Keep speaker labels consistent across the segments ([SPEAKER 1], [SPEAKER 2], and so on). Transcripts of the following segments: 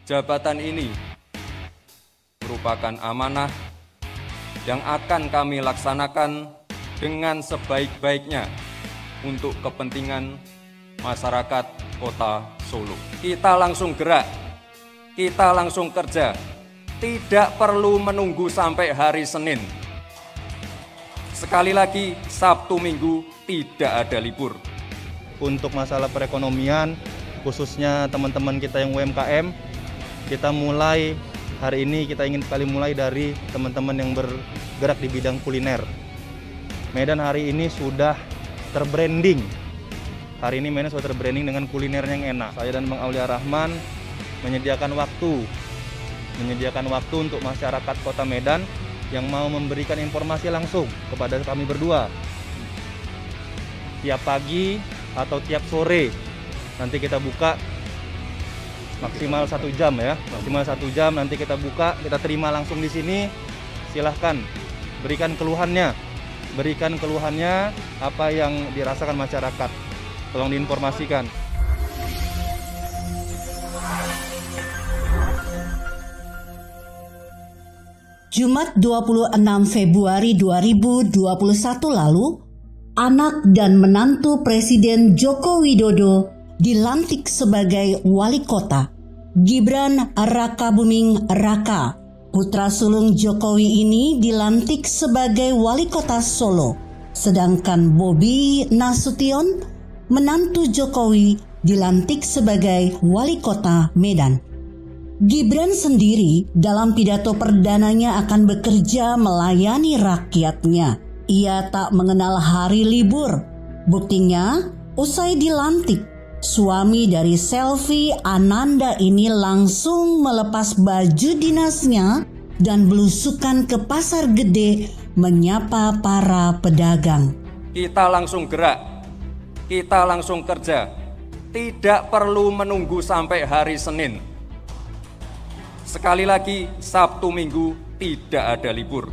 [SPEAKER 1] Jabatan ini merupakan amanah yang akan kami laksanakan dengan sebaik-baiknya untuk kepentingan masyarakat Kota Solo. Kita langsung gerak, kita langsung kerja, tidak perlu menunggu sampai hari Senin. Sekali lagi, Sabtu Minggu tidak ada libur.
[SPEAKER 2] Untuk masalah perekonomian, khususnya teman-teman kita yang UMKM, kita mulai hari ini, kita ingin sekali mulai dari teman-teman yang bergerak di bidang kuliner. Medan hari ini sudah terbranding. Hari ini Medan sudah terbranding dengan kulinernya yang enak. Saya dan Bang Aulia Rahman menyediakan waktu untuk masyarakat Kota Medan yang mau memberikan informasi langsung kepada kami berdua. Tiap pagi atau tiap sore nanti kita buka maksimal 1 jam ya, maksimal 1 jam nanti kita buka, kita terima langsung di sini. Silahkan berikan keluhannya apa yang dirasakan masyarakat. Tolong diinformasikan.
[SPEAKER 3] Jumat 26 Februari 2021 lalu, anak dan menantu Presiden Joko Widodo dilantik sebagai wali kota. Gibran Rakabuming Raka, putra sulung Jokowi ini dilantik sebagai wali kota Solo. Sedangkan Bobi Nasution, menantu Jokowi, dilantik sebagai wali kota Medan. Gibran sendiri dalam pidato perdananya akan bekerja melayani rakyatnya. Ia tak mengenal hari libur. Buktinya, usai dilantik, suami dari Selvi Ananda ini langsung melepas baju dinasnya dan belusukan ke pasar gede menyapa para pedagang.
[SPEAKER 1] Kita langsung gerak, kita langsung kerja, tidak perlu menunggu sampai hari Senin. Sekali lagi, Sabtu Minggu tidak ada libur.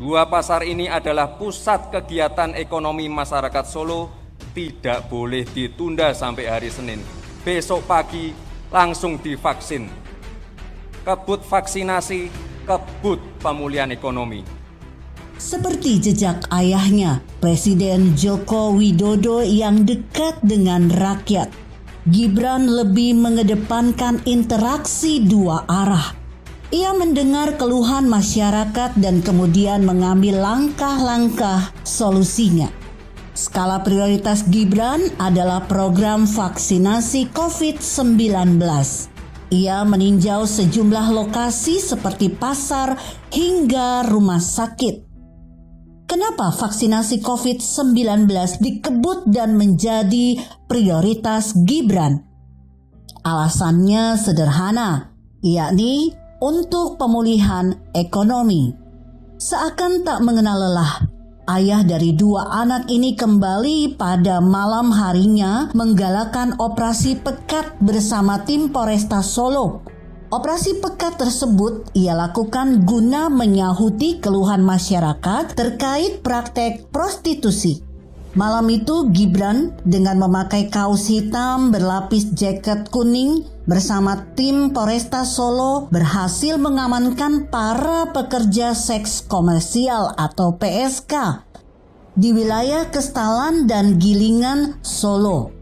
[SPEAKER 1] Dua pasar ini adalah pusat kegiatan ekonomi masyarakat Solo, tidak boleh ditunda sampai hari Senin. Besok pagi langsung divaksin. Kebut vaksinasi, kebut pemulihan ekonomi.
[SPEAKER 3] Seperti jejak ayahnya, Presiden Joko Widodo yang dekat dengan rakyat, Gibran lebih mengedepankan interaksi dua arah. Ia mendengar keluhan masyarakat dan kemudian mengambil langkah-langkah solusinya. Skala prioritas Gibran adalah program vaksinasi COVID-19. Ia meninjau sejumlah lokasi seperti pasar hingga rumah sakit. Kenapa vaksinasi COVID-19 dikebut dan menjadi prioritas Gibran? Alasannya sederhana, yakni untuk pemulihan ekonomi. Seakan tak mengenal lelah, ayah dari dua anak ini kembali pada malam harinya menggalakkan operasi pekat bersama tim Polresta Solo. Operasi pekat tersebut ia lakukan guna menyahuti keluhan masyarakat terkait praktek prostitusi. Malam itu Gibran dengan memakai kaos hitam berlapis jaket kuning bersama tim Polresta Solo berhasil mengamankan para pekerja seks komersial atau PSK di wilayah Kestalan dan Gilingan, Solo.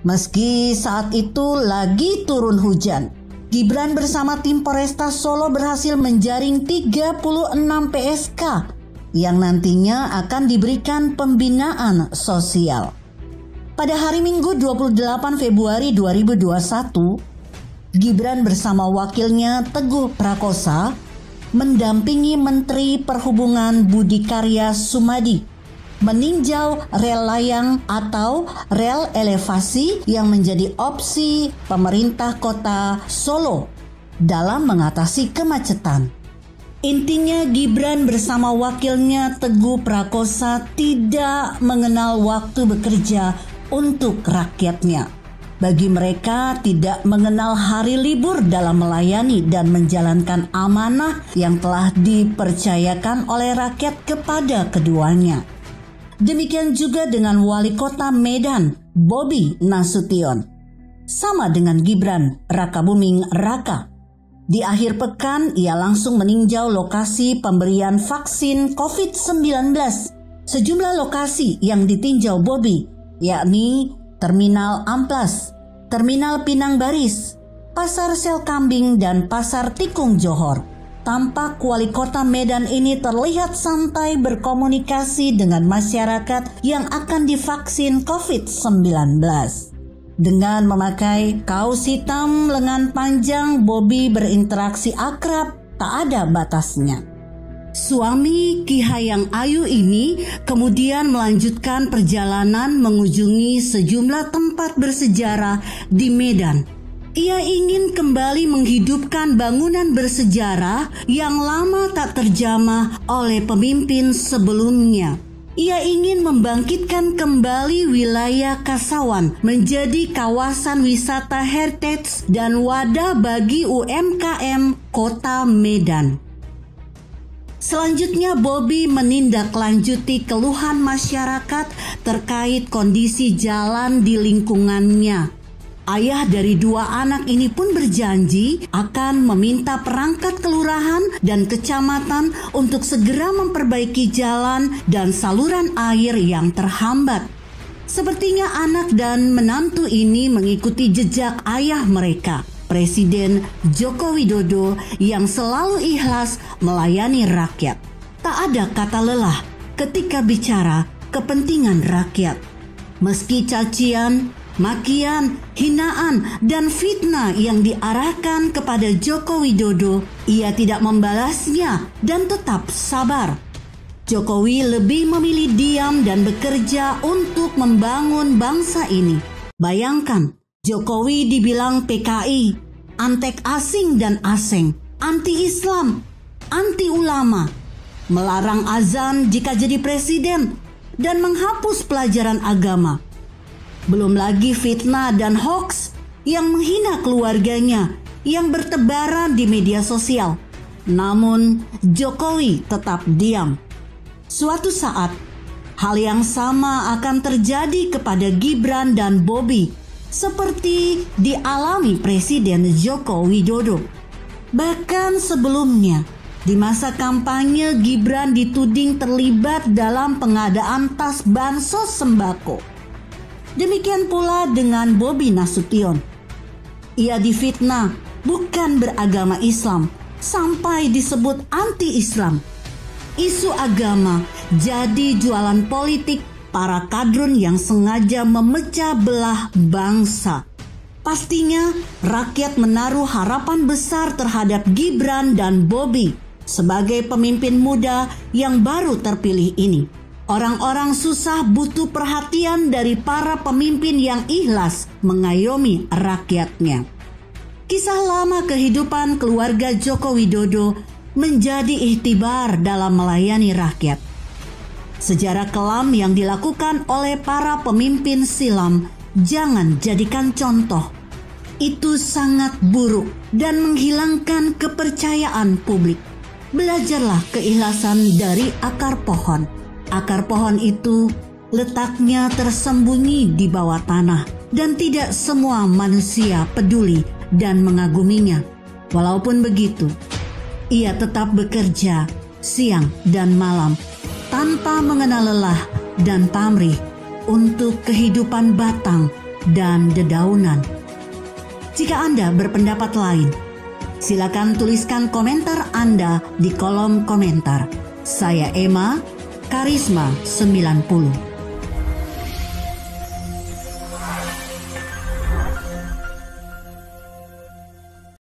[SPEAKER 3] Meski saat itu lagi turun hujan, Gibran bersama tim Polresta Solo berhasil menjaring 36 PSK yang nantinya akan diberikan pembinaan sosial. Pada hari Minggu 28 Februari 2021, Gibran bersama wakilnya Teguh Prakosa mendampingi Menteri Perhubungan Budi Karya Sumadi meninjau rel layang atau rel elevasi yang menjadi opsi pemerintah kota Solo dalam mengatasi kemacetan. Intinya Gibran bersama wakilnya Teguh Prakosa tidak mengenal waktu bekerja untuk rakyatnya. Bagi mereka tidak mengenal hari libur dalam melayani dan menjalankan amanah yang telah dipercayakan oleh rakyat kepada keduanya. Demikian juga dengan Wali Kota Medan, Bobi Nasution. sama dengan Gibran Rakabuming Raka. Di akhir pekan, ia langsung meninjau lokasi pemberian vaksin COVID-19. Sejumlah lokasi yang ditinjau Bobi, yakni Terminal Amplas, Terminal Pinang Baris, Pasar Sel Kambing, dan Pasar Tikung Johor. Tampak wali kota Medan ini terlihat santai berkomunikasi dengan masyarakat yang akan divaksin COVID-19. Dengan memakai kaos hitam lengan panjang, Bobi berinteraksi akrab, tak ada batasnya. Suami Ki Hayang Ayu ini kemudian melanjutkan perjalanan mengunjungi sejumlah tempat bersejarah di Medan. Ia ingin kembali menghidupkan bangunan bersejarah yang lama tak terjamah oleh pemimpin sebelumnya. Ia ingin membangkitkan kembali wilayah Kasawan menjadi kawasan wisata heritage dan wadah bagi UMKM Kota Medan. Selanjutnya, Bobi menindaklanjuti keluhan masyarakat terkait kondisi jalan di lingkungannya. Ayah dari 2 anak ini pun berjanji akan meminta perangkat kelurahan dan kecamatan untuk segera memperbaiki jalan dan saluran air yang terhambat. Sepertinya anak dan menantu ini mengikuti jejak ayah mereka, Presiden Joko Widodo, yang selalu ikhlas melayani rakyat. Tak ada kata lelah ketika bicara kepentingan rakyat. Meski cacian, makian, hinaan, dan fitnah yang diarahkan kepada Joko Widodo, ia tidak membalasnya dan tetap sabar. Jokowi lebih memilih diam dan bekerja untuk membangun bangsa ini. Bayangkan, Jokowi dibilang PKI, antek asing dan aseng, anti-Islam, anti-ulama, melarang azan jika jadi presiden, dan menghapus pelajaran agama. Belum lagi fitnah dan hoaks yang menghina keluarganya yang bertebaran di media sosial. Namun Jokowi tetap diam. Suatu saat, hal yang sama akan terjadi kepada Gibran dan Bobi, seperti dialami Presiden Joko Widodo. Bahkan sebelumnya, di masa kampanye, Gibran dituding terlibat dalam pengadaan tas bansos sembako. Demikian pula dengan Bobi Nasution. Ia difitnah bukan beragama Islam sampai disebut anti-Islam. Isu agama jadi jualan politik para kadrun yang sengaja memecah belah bangsa. Pastinya rakyat menaruh harapan besar terhadap Gibran dan Bobi sebagai pemimpin muda yang baru terpilih ini. Orang-orang susah butuh perhatian dari para pemimpin yang ikhlas mengayomi rakyatnya. Kisah lama kehidupan keluarga Joko Widodo menjadi iktibar dalam melayani rakyat. Sejarah kelam yang dilakukan oleh para pemimpin silam jangan jadikan contoh. Itu sangat buruk dan menghilangkan kepercayaan publik. Belajarlah keikhlasan dari akar pohon. Akar pohon itu letaknya tersembunyi di bawah tanah dan tidak semua manusia peduli dan mengaguminya. Walaupun begitu, ia tetap bekerja siang dan malam tanpa mengenal lelah dan pamrih untuk kehidupan batang dan dedaunan. Jika Anda berpendapat lain, silakan tuliskan komentar Anda di kolom komentar. Saya Emma, Karisma 90.